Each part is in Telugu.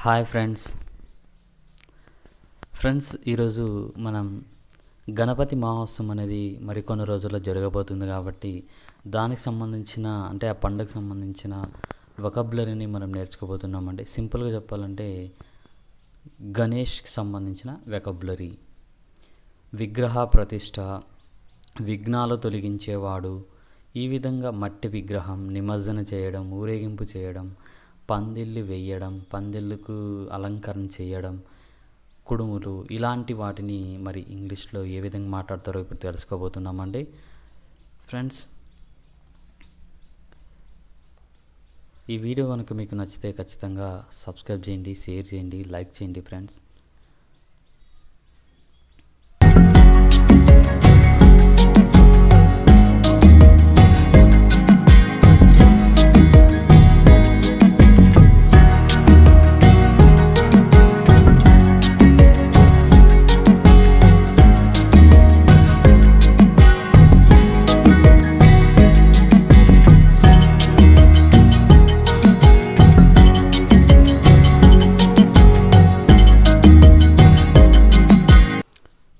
హాయ్ ఫ్రెండ్స్ ఈరోజు మనం గణపతి మహోత్సవం అనేది మరికొన్ని రోజుల్లో జరగబోతుంది కాబట్టి దానికి సంబంధించిన అంటే ఆ పండుగకు సంబంధించిన వొకాబులరీని మనం నేర్చుకోబోతున్నామండి. సింపుల్గా చెప్పాలంటే గణేష్కి సంబంధించిన వొకాబులరీ: విగ్రహ ప్రతిష్ట, విఘ్నాలు తొలగించేవాడు, ఈ విధంగా మట్టి విగ్రహం నిమజ్జన చేయడం, ఊరేగింపు చేయడం, పందిళ్ళు వేయడం, పందిళ్ళకు అలంకరణ చేయడం, కుడుములు, ఇలాంటి వాటిని మరి ఇంగ్లీష్లో ఏ విధంగా మాట్లాడతారో ఇప్పుడు తెలుసుకోబోతున్నామండి. ఫ్రెండ్స్, ఈ వీడియో కనుక మీకు నచ్చితే ఖచ్చితంగా సబ్స్క్రైబ్ చేయండి, షేర్ చేయండి, లైక్ చేయండి ఫ్రెండ్స్.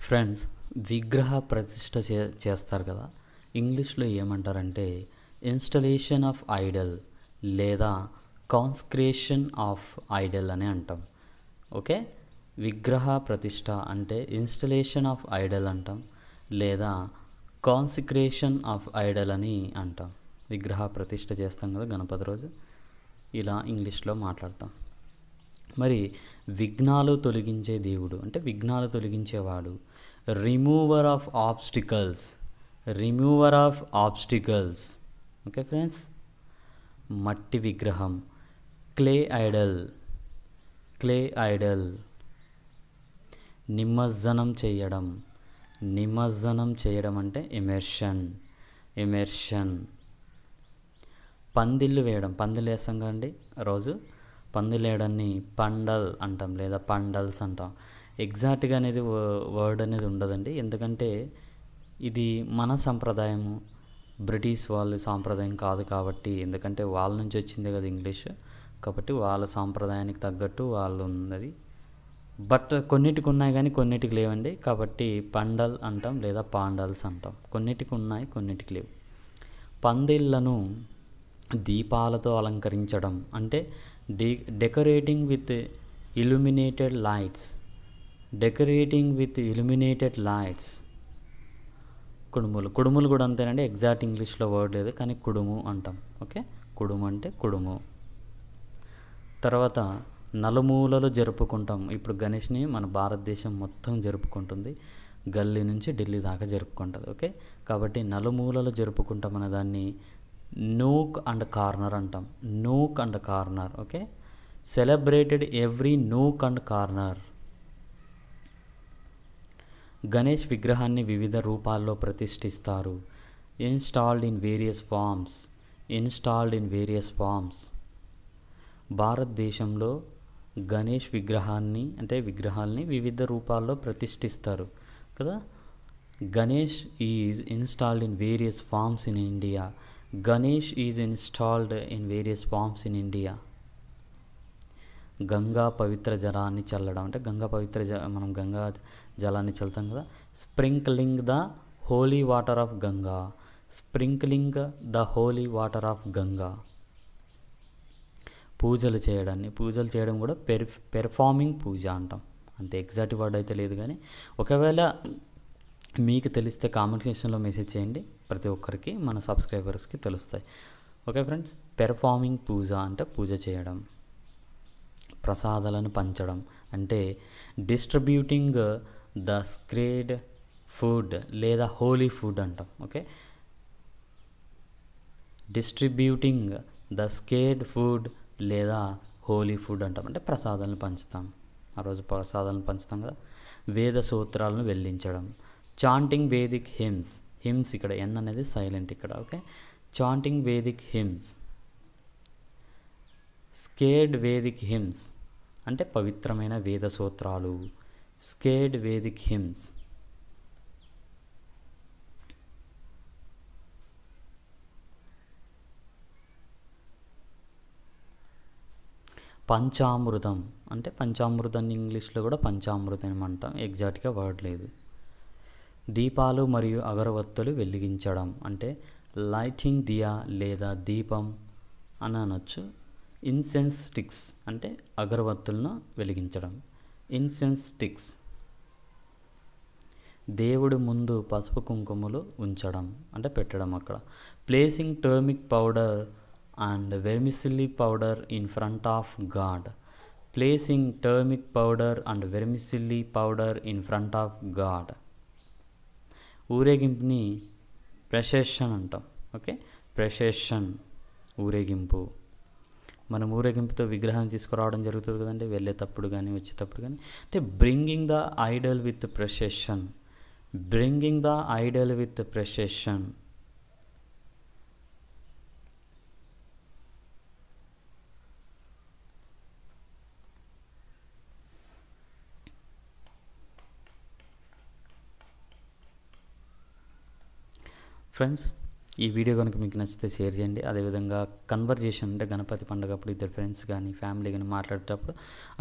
ఫ్రెండ్స్, విగ్రహ ప్రతిష్ట చేస్తారు కదా, ఇంగ్లీష్లో ఏమంటారంటే ఇన్స్టలేషన్ ఆఫ్ ఐడల్ లేదా కాన్స్క్రేషన్ ఆఫ్ ఐడల్ అని అంటాం. ఓకే, విగ్రహ ప్రతిష్ట అంటే ఇన్స్టలేషన్ ఆఫ్ ఐడల్ అంటాం, లేదా కాన్సిక్రేషన్ ఆఫ్ ఐడల్ అని అంటాం. విగ్రహ ప్రతిష్ట చేస్తాం కదా గణపతి రోజు, ఇలా ఇంగ్లీష్లో మాట్లాడతాం. మరి విఘ్నాలు తొలగించే దేవుడు అంటే విఘ్నాలు తొలగించేవాడు, remover of obstacles. Okay friends, మట్టి విగ్రహం, క్లే ఐడల్, నిమజ్జనం చేయడం అంటే ఇమెర్షన్, పందిళ్ళు వేయడం, పందిళ్ళు వేస్తాం కదండి రోజు, పందిళ్ళు వేయడాన్ని పండల్ అంటాం లేదా పండల్స్ అంటాం. ఎగ్జాక్ట్గా అనేది వర్డ్ అనేది ఉండదండి, ఎందుకంటే ఇది మన సంప్రదాయము, బ్రిటిష్ వాళ్ళ సాంప్రదాయం కాదు కాబట్టి, ఎందుకంటే వాళ్ళ నుంచి వచ్చిందే కదా ఇంగ్లీష్, కాబట్టి వాళ్ళ సాంప్రదాయానికి తగ్గట్టు వాళ్ళు ఉన్నది. బట్ కొన్నిటికి ఉన్నాయి కానీ కొన్నిటికి లేవండి, కాబట్టి పండల్ అంటాం లేదా పాండల్స్ అంటాం. కొన్నిటికి ఉన్నాయి, కొన్నిటికి లేవు. పందిళ్లను దీపాలతో అలంకరించడం అంటే డెకరేటింగ్ విత్ ఇల్యూమినేటెడ్ లైట్స్. కుడుములు కూడా అంతేనండి, ఎగ్జాక్ట్ ఇంగ్లీష్లో వర్డ్ లేదు కానీ కుడుము అంటాం. ఓకే, కుడుము అంటే కుడుము. తర్వాత నలుమూలలు జరుపుకుంటాం. ఇప్పుడు గణేష్ని మన భారతదేశం మొత్తం జరుపుకుంటుంది, గల్లీ నుంచి ఢిల్లీ దాకా జరుపుకుంటుంది. ఓకే, కాబట్టి నలుమూలలు జరుపుకుంటాం అనే దాన్ని నూక్ అండ్ కార్నర్ అంటాం. Okay, celebrated every nook and corner. Ganesh విగ్రహాన్ని వివిధ రూపాల్లో ప్రతిష్ఠిస్తారు. Installed in various forms. భారతదేశంలో గణేష్ విగ్రహాల్ని వివిధ రూపాల్లో ప్రతిష్ఠిస్తారు కదా. Ganesh is installed in various forms in India. Ganga పవిత్ర జలాన్ని చల్లడం అంటే మనం గంగా జలాన్ని చల్లుతాం కదా. Sprinkling the holy water of Ganga. పూజలు చేయడం కూడా పెర్ఫార్మింగ్ పూజ అంటాం. అంతే, ఎగ్జాక్ట్ వర్డ్ అయితే లేదు కానీ ఒకవేళ మీకు తెలిస్తే కామెంట్ సెక్షన్లో మెసేజ్ చేయండి, ప్రతి ఒక్కరికి మన సబ్స్క్రైబర్స్కి తెలుస్తాయి. ఓకే ఫ్రెండ్స్, పెర్ఫార్మింగ్ పూజ అంటే పూజ చేయడం. ప్రసాదాలను పంచడం అంటే డిస్ట్రిబ్యూటింగ్ ద స్క్రేడ్ ఫుడ్ లేదా హోలీ ఫుడ్ అంటాం. Okay, distributing the scared food లేదా హోలీ ఫుడ్ అంటాం అంటే ప్రసాదాలను పంచుతాం. ఆ రోజు ప్రసాదాలను పంచుతాం కదా. వేద సూత్రాలను వెల్లించడం, చాంటింగ్ వేదిక్ హిమ్స్ ఇక్కడ ఎన్ అనేది సైలెంట్ ఇక్కడ. Okay, chanting Vedic hymns. Scared Vedic hymns అంటే పవిత్రమైన వేద సూత్రాలు. Scared Vedic hymns. పంచామృతం అంటే పంచామృతాన్ని ఇంగ్లీష్లో కూడా పంచామృతం అంటాం, ఎగ్జాక్ట్గా వర్డ్ లేదు. దీపాలు మరియు అగరవత్తులు వెలిగించడం అంటే లైటింగ్ దియా లేదా దీపం అని అనొచ్చు. ఇన్సెన్స్ స్టిక్స్ అంటే అగరవత్తులను వెలిగించడం, ఇన్సెన్స్ స్టిక్స్. దేవుడి ముందు పసుపు కుంకుమలు ఉంచడం అంటే పెట్టడం అక్కడ. Placing turmeric powder and vermicelli powder in front of god. Placing turmeric powder and vermicelli powder in front of god. ఊరేగింపుని ప్రొసెషన్ అంటాం. ఓకే, ప్రొసెషన్ ఊరేగింపు. మనం ఊరేగింపుతో విగ్రహాన్ని తీసుకురావడం జరుగుతుంది కదండి, వెళ్ళేటప్పుడు కానీ వచ్చేటప్పుడు కానీ. అంటే bringing the Idol with procession, bringing the Idol with procession. Friends, ఈ వీడియో కనుక మీకు నచ్చితే షేర్ చేయండి. అదేవిధంగా కన్వర్జేషన్ అంటే గణపతి పండుగ అప్పుడు ఇద్దరు ఫ్రెండ్స్ కానీ ఫ్యామిలీ కానీ మాట్లాడేటప్పుడు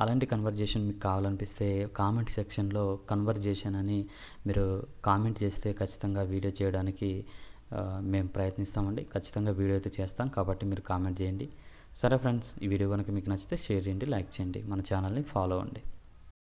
అలాంటి కన్వర్జేషన్ మీకు కావాలనిపిస్తే కామెంట్ సెక్షన్లో కన్వర్జేషన్ అని మీరు కామెంట్ చేస్తే ఖచ్చితంగా వీడియో చేయడానికి మేము ప్రయత్నిస్తామండి. ఖచ్చితంగా వీడియో అయితే చేస్తాం, కాబట్టి మీరు కామెంట్ చేయండి. సరే ఫ్రెండ్స్, ఈ వీడియో కనుక మీకు నచ్చితే షేర్ చేయండి, లైక్ చేయండి, మన ఛానల్ని ఫాలో అవ్వండి.